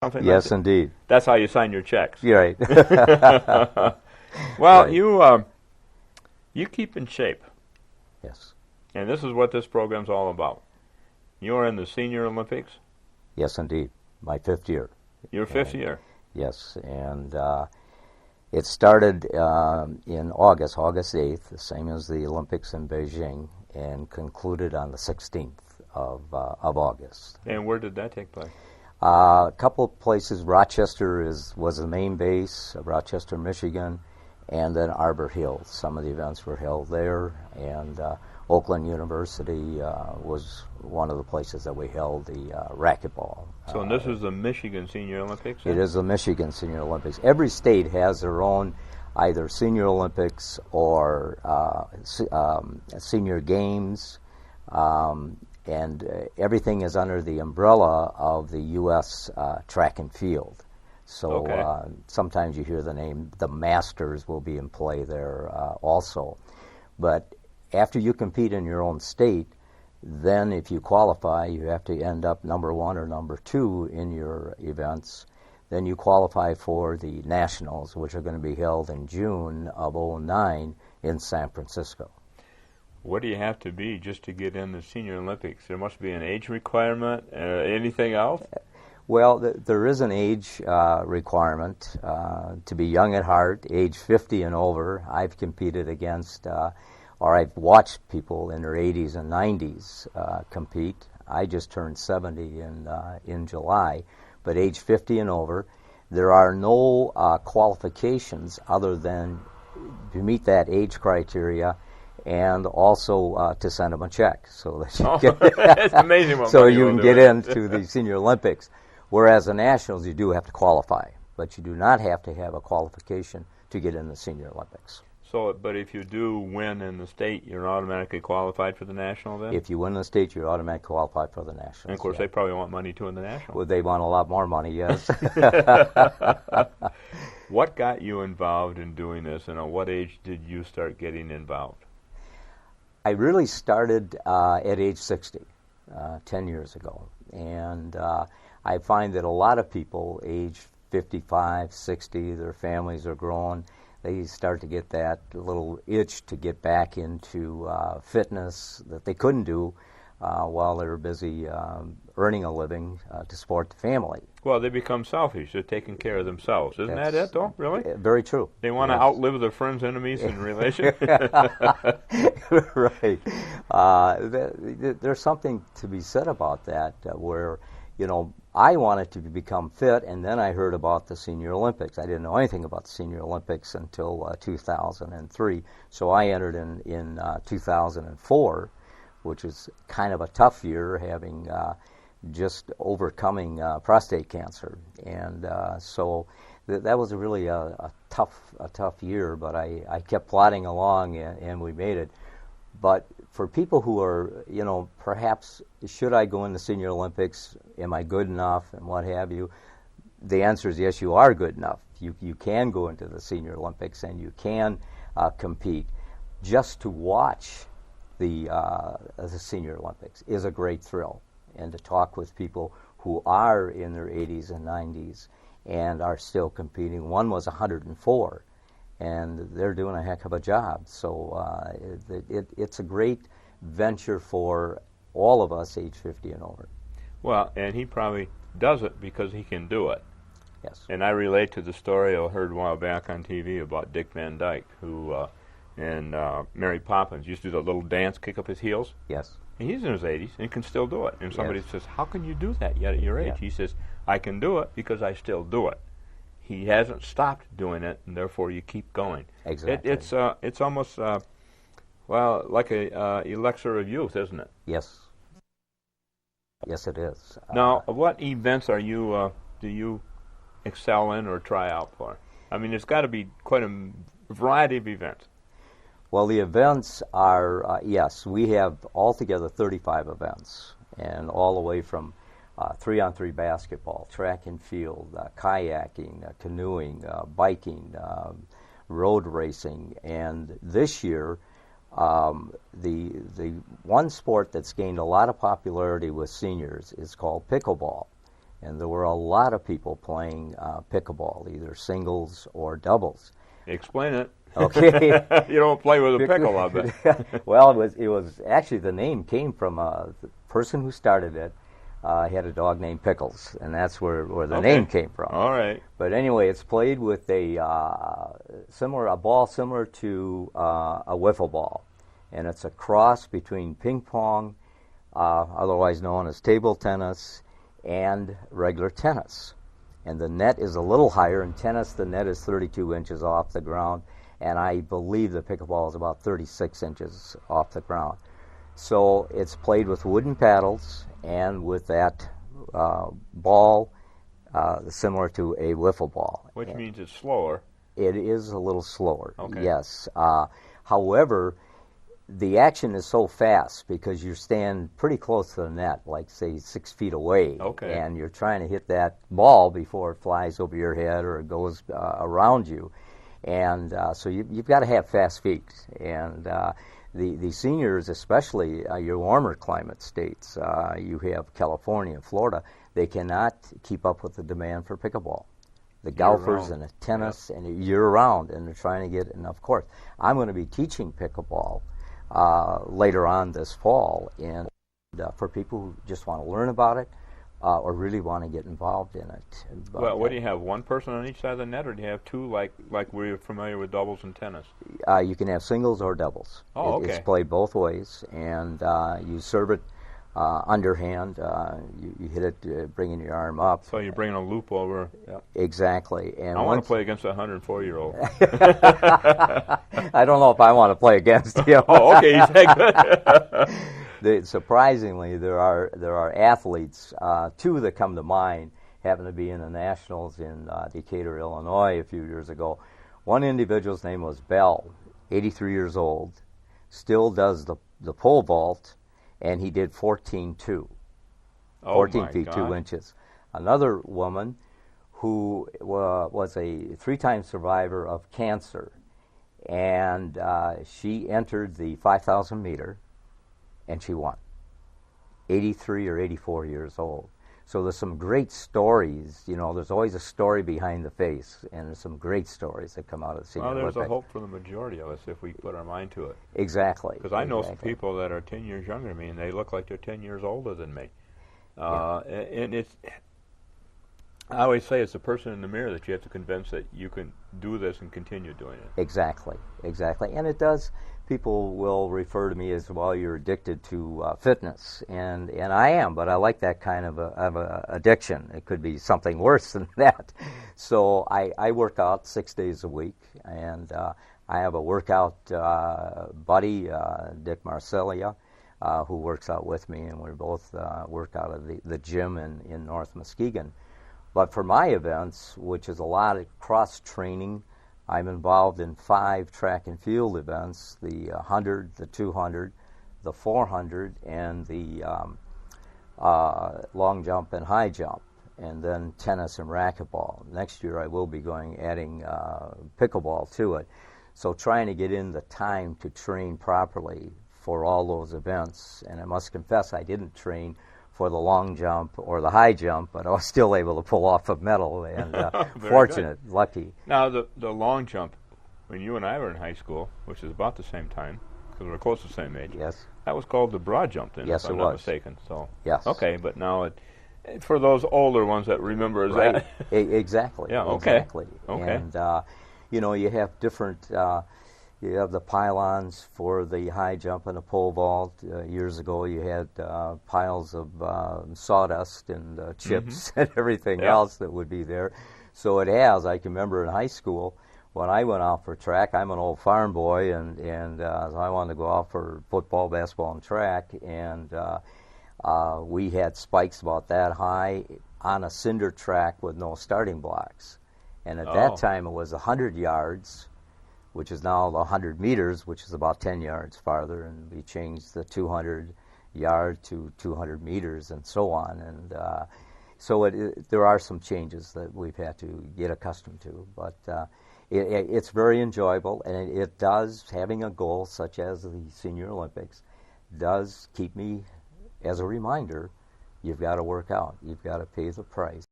Something like Yes, that. indeed. That's how you sign your checks. You're right. Well, Right. you keep in shape, Yes. and this is what this program's all about. You're in the Senior Olympics. Yes, indeed. My fifth year. Your fifth And year. yes, and it started in August, August 8th, the same as the Olympics in Beijing, and concluded on the 16th of August. And where did that take place? A couple of places. Rochester was the main base, Rochester, Michigan, and then Arbor Hill. Some of the events were held there, and Oakland University was one of the places that we held the racquetball. So this is the Michigan Senior Olympics? It Then? is the Michigan Senior Olympics. Every state has their own either Senior Olympics or Senior Games, and everything is under the umbrella of the U.S. Track and Field. So Okay. sometimes you hear the name, the Masters will be in play there also. But after you compete in your own state, then if you qualify, you have to end up number one or number two in your events. Then you qualify for the Nationals, which are going to be held in June of '09 in San Francisco. What do you have to be just to get in the Senior Olympics? There must be an age requirement. Anything else? Well, there is an age requirement to be young at heart, age 50 and over. I've competed against, or I've watched people in their 80s and 90s compete. I just turned 70 in July, but age 50 and over. There are no qualifications other than to meet that age criteria, and also to send them a check so that you It's amazing what so money you will can do get it. into the Senior Olympics. Whereas the Nationals, you do have to qualify, but you do not have to have a qualification to get in the Senior Olympics. So, but if you do win in the state, you're automatically qualified for the national then? If you win the state, you're automatically qualified for the Nationals. And of course, yeah. they probably want money too in the national. Well, they want a lot more money, yes. What got you involved in doing this, and at what age did you start getting involved? I really started at age 60, 10 years ago. And I find that a lot of people, age 55, 60, their families are growing. They start to get that little itch to get back into fitness that they couldn't do while they were busy earning a living to support the family. Well, they become selfish. They're taking care of themselves. Isn't that it, though, really? Very true. They want to Yes. outlive their friends, enemies, and relations? Right. There's something to be said about that, where, I wanted to become fit, and then I heard about the Senior Olympics. I didn't know anything about the Senior Olympics until 2003, so I entered in 2004, which was kind of a tough year, having just overcoming prostate cancer, and so that was really a tough year. But I kept plodding along, and we made it. But for people who are, perhaps, should I go in the Senior Olympics? Am I good enough? And what have you? The answer is yes, you are good enough. You can go into the Senior Olympics, and you can compete. Just to watch the Senior Olympics is a great thrill, and to talk with people who are in their 80s and 90s and are still competing. One was 104, and they're doing a heck of a job. So it's a great venture for all of us age 50 and over. Well, and he probably does it because he can do it. Yes. And I relate to the story I heard a while back on TV about Dick Van Dyke, who and Mary Poppins used to do the little dance, kick up his heels. Yes. And he's in his 80s and can still do it. And somebody Yes. says, how can you do that yet at your age? Yeah. He says, I can do it because I still do it. He hasn't stopped doing it, and therefore you keep going. Exactly. It's almost, like a elixir of youth, isn't it? Yes. Yes, it is. Now, what events are you do you excel in or try out for? I mean, there's got to be quite a variety of events. Well, the events are, yes, we have altogether 35 events, and all the way from 3-on-3 basketball, track and field, kayaking, canoeing, biking, road racing, and this year, the one sport that's gained a lot of popularity with seniors is called pickleball. and there were a lot of people playing pickleball, either singles or doubles. Explain it. Okay. You don't play with a pickle, I bet. Well, it was actually, the name came from the person who started it. Had a dog named Pickles, and that's where the name came from. All right. But anyway, it's played with a ball similar to a wiffle ball, and it's a cross between ping pong, otherwise known as table tennis, and regular tennis. And the net is a little higher. In tennis, the net is 32 inches off the ground, and I believe the pickleball is about 36 inches off the ground. So it's played with wooden paddles and with that ball similar to a wiffle ball. Which means it's slower. It is a little slower, okay. Yes. However, the action is so fast because you stand pretty close to the net, like, say, 6 feet away. Okay. And you're trying to hit that ball before it flies over your head or it goes around you. And so you've got to have fast feet. And the seniors, especially your warmer climate states, you have California and Florida, they cannot keep up with the demand for pickleball. The golfers and the tennis, yep. And year-round, and they're trying to get enough courts. I'm going to be teaching pickleball later on this fall, and for people who just want to learn about it or really want to get involved in it. But, well, what do you have, one person on each side of the net, or do you have two, like we're familiar with doubles and tennis? You can have singles or doubles. Oh, okay. It's played both ways, and you serve it underhand. You hit it bringing your arm up. So you're bringing a loop over. Yep. Exactly. And I want to play against a 104-year-old. I don't know if I want to play against him. Oh, okay. He's that good. Surprisingly, there are athletes, two that come to mind, happen to be in the Nationals in Decatur, Illinois a few years ago. One individual's name was Bell, 83 years old, still does the pole vault, and he did 14.2. 14 feet 2 inches. Another woman who was a 3-time survivor of cancer, and she entered the 5,000 meter, and she won. 83 or 84 years old. So there's some great stories. You know, there's always a story behind the face, and there's some great stories that come out of the Senior Olympics. Well, there's a hope for the majority of us if we put our mind to it. Exactly. Because I know some people that are 10 years younger than me, and they look like they're 10 years older than me. And it's, I always say it's the person in the mirror that you have to convince that you can do this and continue doing it. Exactly. And it does. People will refer to me as, well, you're addicted to fitness, and I am, but I like that kind of a addiction. It could be something worse than that. So I work out 6 days a week, and I have a workout buddy, Dick Marcellia, who works out with me, and we both work out of the gym in North Muskegon. But for my events, which is a lot of cross-training, I'm involved in 5 track and field events, the 100, the 200, the 400, and the long jump and high jump, and then tennis and racquetball. Next year I will be adding pickleball to it. So trying to get in the time to train properly for all those events. And I must confess, I didn't train for the long jump or the high jump, but I was still able to pull off a medal, and fortunate, good. Lucky. Now, the long jump, when you and I were in high school, which is about the same time, because we're close to the same age, yes, that was called the broad jump then, yes, if I'm not mistaken. So, yes. Okay, but now, for those older ones that remember, is right. that? Exactly. Yeah, okay. Exactly. Okay. And, you have different... You have the pylons for the high jump and the pole vault. Years ago, you had piles of sawdust and chips and everything else that would be there. So it has. I can remember in high school when I went out for track. I'm an old farm boy, and so I wanted to go out for football, basketball, and track. And we had spikes about that high on a cinder track with no starting blocks. And at that time, it was 100 yards. Which is now 100 meters, which is about 10 yards farther, and we changed the 200 yard to 200 meters and so on. And so there are some changes that we've had to get accustomed to, but it's very enjoyable, and it does, having a goal such as the Senior Olympics, does keep me, as a reminder, you've got to work out. You've got to pay the price.